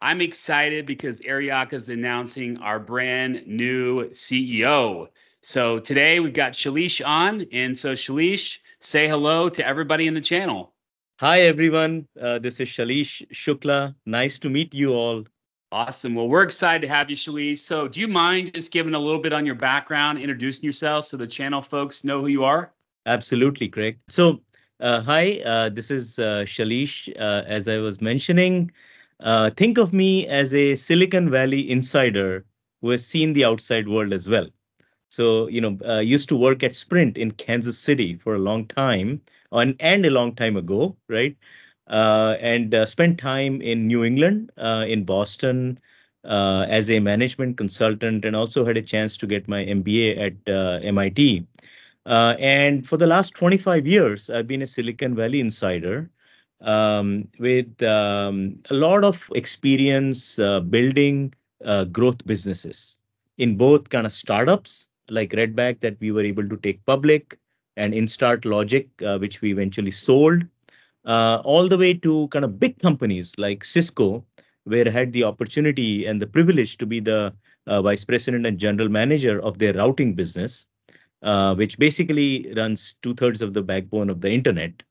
I'm excited because Aryaka is announcing our brand new CEO. So today we've got Shailesh on. And so Shailesh, say hello to everybody in the channel. Hi, everyone. This is Shailesh Shukla. Nice to meet you all. Awesome. Well, we're excited to have you, Shailesh. So do you mind just giving a little bit on your background, introducing yourself so the channel folks know who you are? Absolutely, Craig. Hi, this is Shailesh. As I was mentioning, think of me as a Silicon Valley insider who has seen the outside world as well. Used to work at Sprint in Kansas City for a long time, and a long time ago, right? And spent time in New England, in Boston, as a management consultant, and also had a chance to get my MBA at MIT. And for the last 25 years, I've been a Silicon Valley insider with a lot of experience building growth businesses in both kind of startups like Redback that we were able to take public, and Instart Logic, which we eventually sold, all the way to kind of big companies like Cisco, where I had the opportunity and the privilege to be the vice president and general manager of their routing business, which basically runs two-thirds of the backbone of the internet.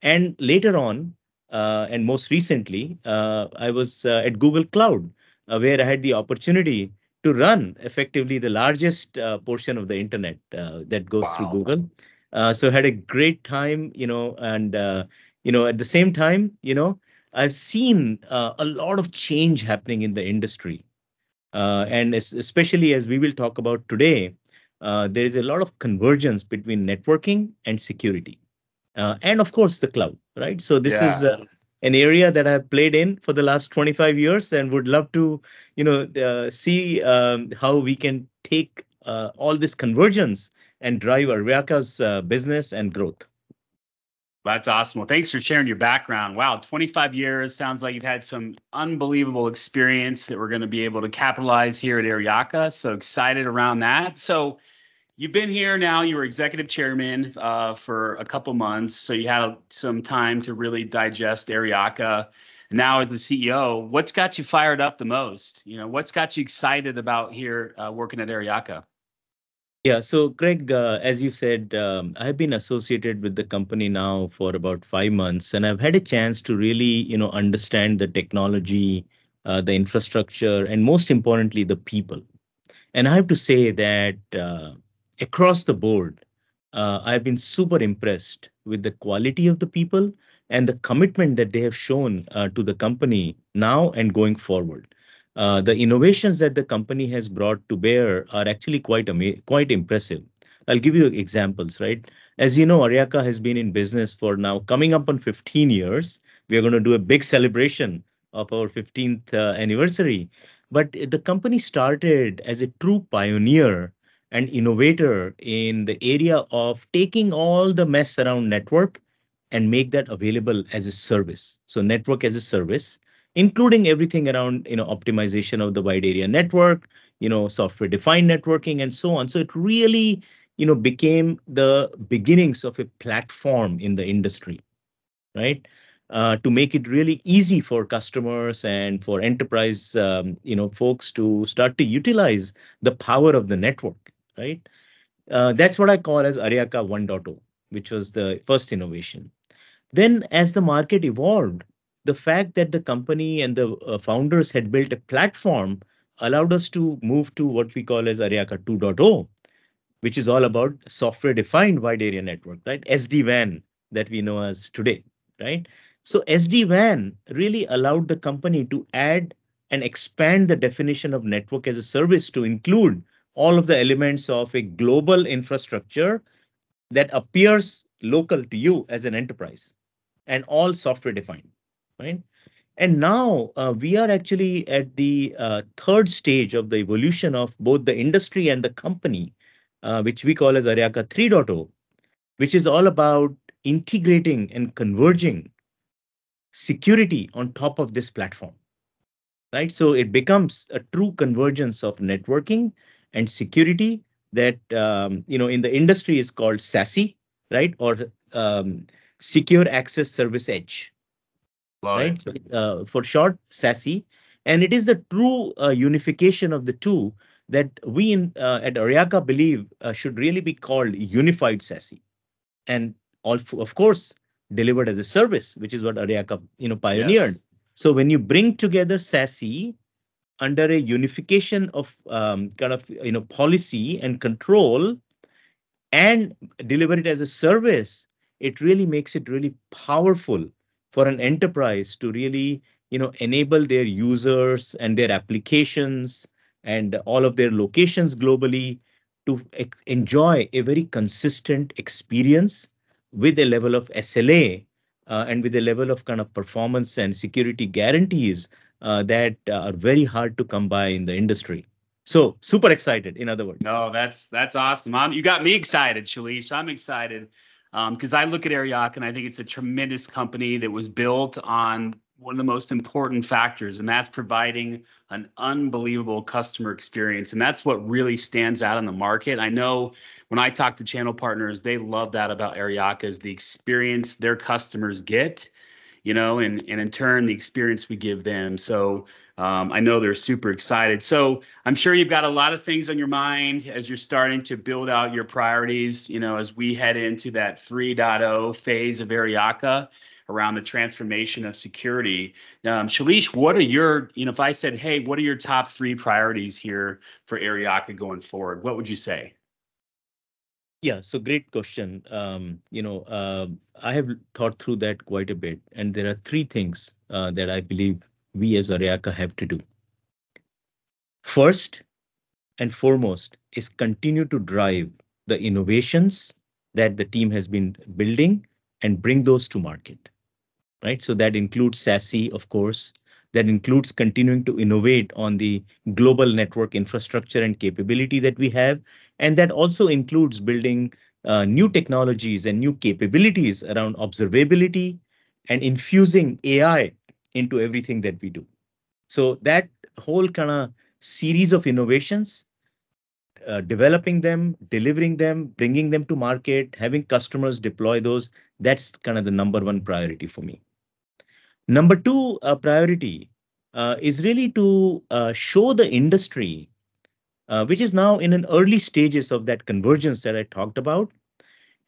And later on, and most recently, I was at Google Cloud, where I had the opportunity to run effectively the largest portion of the internet that goes through Wow. Google. So had a great time, and at the same time, I've seen a lot of change happening in the industry, and especially as we will talk about today, there is a lot of convergence between networking and security, and of course the cloud, right? So this is Yeah. an area that I've played in for the last 25 years, and would love to, see how we can take all this convergence and drive Aryaka's business and growth. That's awesome. Well, thanks for sharing your background. Wow, 25 years. Sounds like you've had some unbelievable experience that we're going to be able to capitalize here at Aryaka. So excited around that. So you've been here now. You were executive chairman for a couple months. So you had some time to really digest Aryaka. Now as the CEO, what's got you fired up the most? What's got you excited about here working at Aryaka? Yeah, so Greg, as you said, I've been associated with the company now for about 5 months, and I've had a chance to really, understand the technology, the infrastructure, and most importantly, the people. And I have to say that across the board, I've been super impressed with the quality of the people and the commitment that they have shown to the company now and going forward. The innovations that the company has brought to bear are actually quite impressive. I'll give you examples, right? As you know, Aryaka has been in business for now coming up on 15 years. We are going to do a big celebration of our 15th anniversary. But the company started as a true pioneer and innovator in the area of taking all the mess around network and make that available as a service. So network as a service, including everything around, optimization of the wide area network, software defined networking and so on. So it really, became the beginnings of a platform in the industry, right? To make it really easy for customers and for enterprise, folks to start to utilize the power of the network, right? That's what I call as Aryaka 1.0, which was the first innovation. Then, as the market evolved, the fact that the company and the founders had built a platform allowed us to move to what we call as Aryaka 2.0, which is all about software defined wide area network, right? SD-WAN that we know as today, right? So SD-WAN really allowed the company to add and expand the definition of network as a service to include all of the elements of a global infrastructure that appears local to you as an enterprise and all software defined, right? And now we are actually at the third stage of the evolution of both the industry and the company, which we call as Aryaka 3.0, which is all about integrating and converging security on top of this platform, right? So it becomes a true convergence of networking and security that, in the industry is called SASE, right? Or Secure Access Service Edge, Love right? it. For short, SASE. And it is the true unification of the two that we at Aryaka believe should really be called unified SASE. And also, of course, delivered as a service, which is what Aryaka, pioneered. Yes. So when you bring together SASE under a unification of policy and control and deliver it as a service, it really makes it really powerful for an enterprise to really, enable their users and their applications and all of their locations globally to enjoy a very consistent experience with a level of SLA and with a level of kind of performance and security guarantees that are very hard to come by in the industry. So super excited, in other words. No, that's awesome. You got me excited, Shailesh. I'm excited because I look at Aryaka and I think it's a tremendous company that was built on one of the most important factors, and that's providing an unbelievable customer experience. And that's what really stands out in the market. I know when I talk to channel partners, they love that about Aryaka is the experience their customers get, and in turn, the experience we give them. So I know they're super excited. So I'm sure you've got a lot of things on your mind as you're starting to build out your priorities, as we head into that 3.0 phase of Aryaka around the transformation of security. Shailesh, what are your, if I said, hey, what are your top 3 priorities here for Aryaka going forward? What would you say? Yeah, so great question. I have thought through that quite a bit, and there are 3 things that I believe we as Aryaka have to do. First and foremost is continue to drive the innovations that the team has been building and bring those to market, right? So that includes SASE, of course. That includes continuing to innovate on the global network infrastructure and capability that we have. And that also includes building new technologies and new capabilities around observability and infusing AI into everything that we do. So that whole kind of series of innovations, developing them, delivering them, bringing them to market, having customers deploy those, that's kind of the number 1 priority for me. Number 2 priority is really to show the industry, which is now in an early stages of that convergence that I talked about,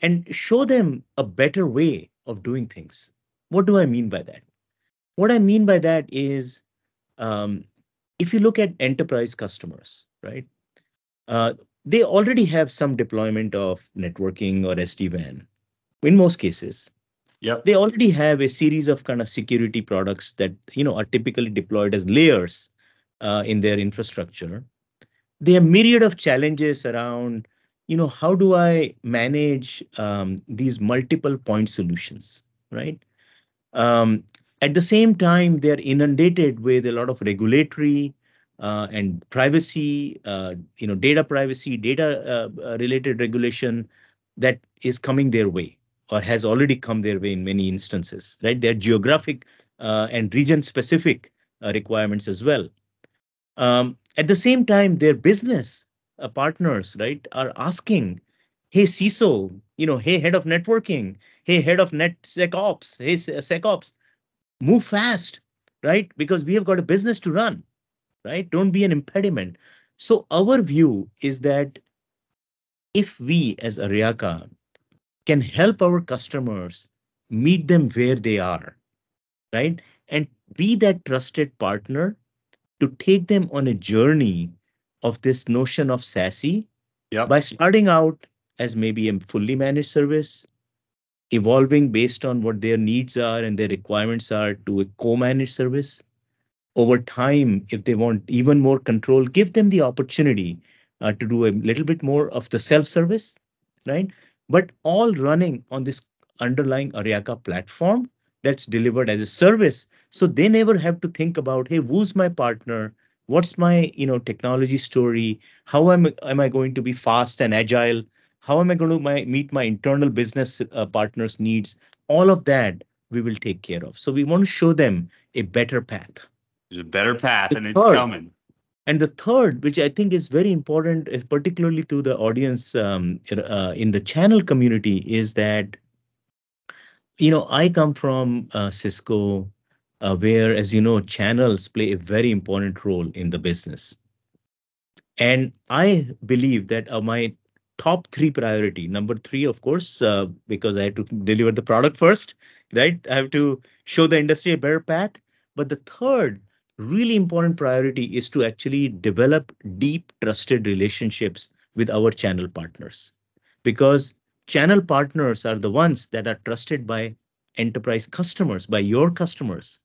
and show them a better way of doing things. What do I mean by that? What I mean by that is, if you look at enterprise customers, right? They already have some deployment of networking or SD-WAN in most cases. Yep. They already have a series of kind of security products that are typically deployed as layers in their infrastructure. There are myriad of challenges around, how do I manage these multiple point solutions, right? Um, at the same time, they're inundated with a lot of regulatory and privacy, data privacy, data related regulation that is coming their way or has already come their way in many instances, right? They're geographic and region specific requirements as well. At the same time, their business partners, right, are asking, hey, CISO, hey, head of networking, hey, head of NetSecOps, hey, SecOps, move fast, right? Because we have got a business to run, right? Don't be an impediment. So our view is that if we as Aryaka can help our customers meet them where they are, right? And be that trusted partner to take them on a journey of this notion of SASE by starting out as maybe a fully managed service, evolving based on what their needs are and their requirements are to a co-managed service. Over time, if they want even more control, give them the opportunity to do a little bit more of the self-service, right? But all running on this underlying Aryaka platform that's delivered as a service. So they never have to think about, hey, who's my partner? What's my technology story? How am I going to be fast and agile? How am I going to meet my internal business partners' needs? All of that we will take care of. So we want to show them a better path. There's a better path, and it's coming. And the third, which I think is very important, is particularly to the audience in the channel community, is that I come from Cisco. where, as you know, channels play a very important role in the business. And I believe that my top three priority, number three, of course, because I have to deliver the product first, right? I have to show the industry a better path. But the third really important priority is to actually develop deep, trusted relationships with our channel partners. Because channel partners are the ones that are trusted by enterprise customers, by your customers.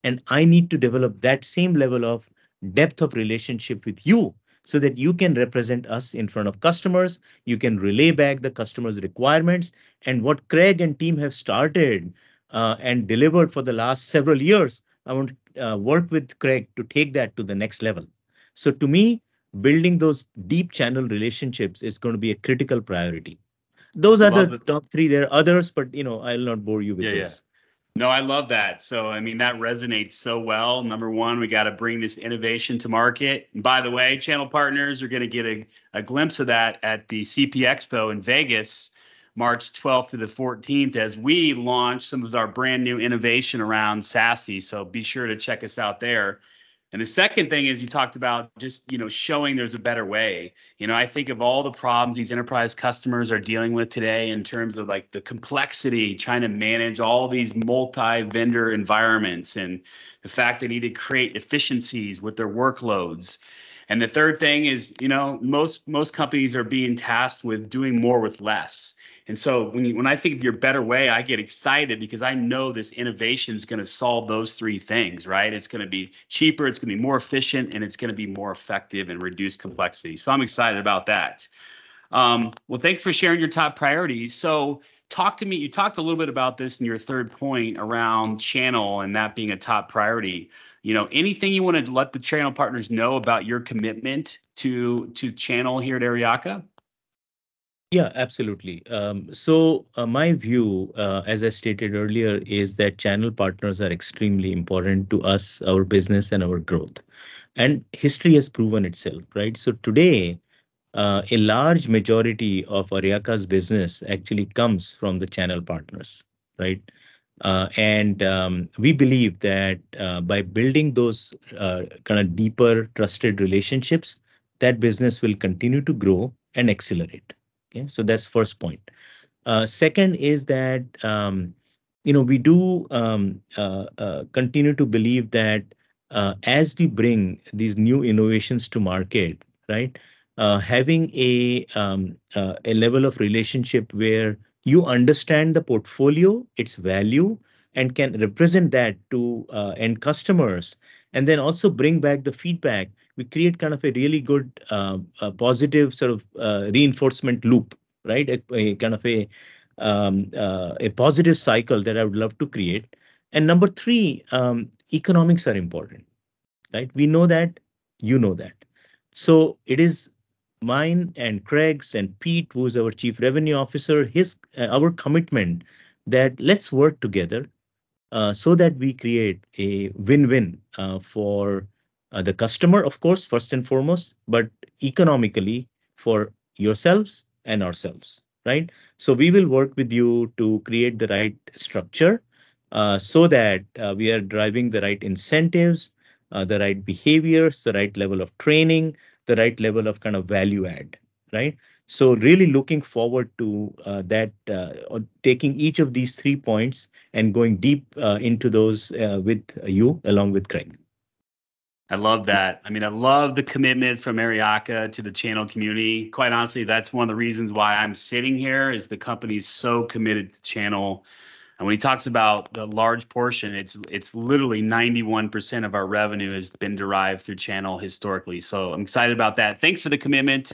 And I need to develop that same level of depth of relationship with you so that you can represent us in front of customers. You can relay back the customer's requirements and what Craig and team have started and delivered for the last several years. I want to work with Craig to take that to the next level. So to me, building those deep channel relationships is going to be a critical priority. Those are Love the it. top three. There are others, but I'll not bore you with Yeah, yeah. those. No, I love that. So, I mean, that resonates so well. Number one, we got to bring this innovation to market. And by the way, channel partners are going to get a glimpse of that at the CP Expo in Vegas, March 12th to the 14th, as we launch some of our brand new innovation around SASE. So be sure to check us out there. And the second thing is you talked about just, showing there's a better way. I think of all the problems these enterprise customers are dealing with today in terms of like the complexity, trying to manage all these multi-vendor environments and the fact they need to create efficiencies with their workloads. And the third thing is, most companies are being tasked with doing more with less. And so when I think of your better way, I get excited because I know this innovation is going to solve those three things, right? It's going to be cheaper, it's going to be more efficient, and it's going to be more effective and reduce complexity. So I'm excited about that. Well, thanks for sharing your top priorities. So talk to me. You talked a little bit about this in your third point around channel and that being a top priority. Anything you want to let the channel partners know about your commitment to channel here at Aryaka? Yeah, absolutely. So my view, as I stated earlier, is that channel partners are extremely important to us, our business, and our growth. And history has proven itself, right? So today, a large majority of Aryaka's business actually comes from the channel partners, right? And we believe that by building those kind of deeper, trusted relationships, that business will continue to grow and accelerate. Okay, so that's first point. Second is that we do continue to believe that as we bring these new innovations to market, right, having a level of relationship where you understand the portfolio, its value, and can represent that to end customers, and then also bring back the feedback. We create kind of a really good positive sort of reinforcement loop, right? A kind of a positive cycle that I would love to create. And number three, economics are important, right? We know that, you know that. So it is mine and Craig's and Pete, who is our chief revenue officer, his our commitment that let's work together so that we create a win-win for the customer, of course, first and foremost, but economically for yourselves and ourselves, right? So we will work with you to create the right structure so that we are driving the right incentives, the right behaviors, the right level of training, the right level of kind of value add, right? So really looking forward to that, taking each of these 3 points and going deep into those with you along with Craig. I love that. I mean, I love the commitment from Aryaka to the channel community. Quite honestly, that's one of the reasons why I'm sitting here is the company's so committed to channel. And when he talks about the large portion, it's literally 91% of our revenue has been derived through channel historically. So I'm excited about that. Thanks for the commitment.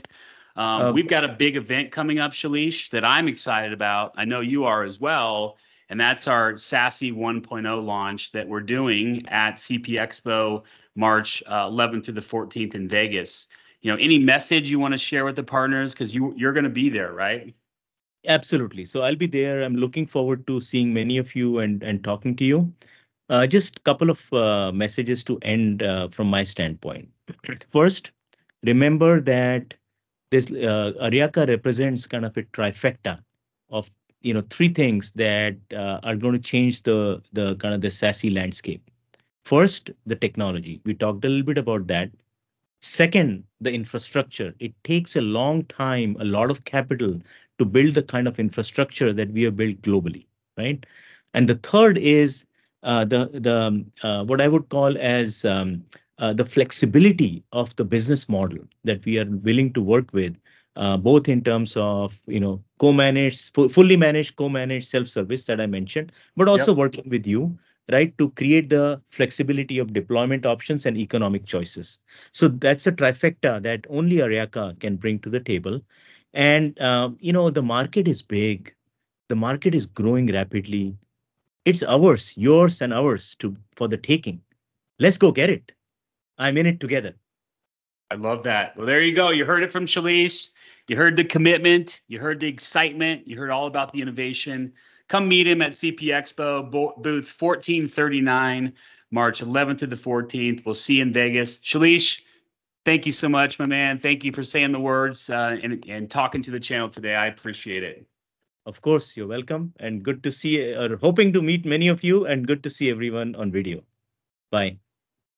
We've got a big event coming up, Shailesh, that I'm excited about. I know you are as well. And that's our SASE 1.0 launch that we're doing at CP Expo March 11th through the 14th in Vegas. Any message you want to share with the partners? Because you're going to be there, right? Absolutely. So I'll be there. I'm looking forward to seeing many of you and talking to you. Just a couple of messages to end from my standpoint. First, remember that this Aryaka represents kind of a trifecta of three things that are going to change the kind of the SASE landscape. First, the technology. We talked a little bit about that. Second, the infrastructure. It takes a long time, a lot of capital to build the kind of infrastructure that we have built globally, right? And the third is the what I would call as the flexibility of the business model that we are willing to work with, both in terms of co-managed, fully managed, co-managed self-service that I mentioned, but also Yep. working with you, right, to create the flexibility of deployment options and economic choices. So that's a trifecta that only Aryaka can bring to the table. And the market is big. The market is growing rapidly. It's ours, yours and ours for the taking. Let's go get it. I'm in it together. I love that. Well, there you go. You heard it from Shailesh. You heard the commitment. You heard the excitement. You heard all about the innovation. Come meet him at CP Expo, booth 1439, March 11th to the 14th. We'll see you in Vegas. Shailesh, thank you so much, my man. Thank you for saying the words and talking to the channel today. I appreciate it. Of course, you're welcome, and good to see or hoping to meet many of you, and good to see everyone on video. Bye.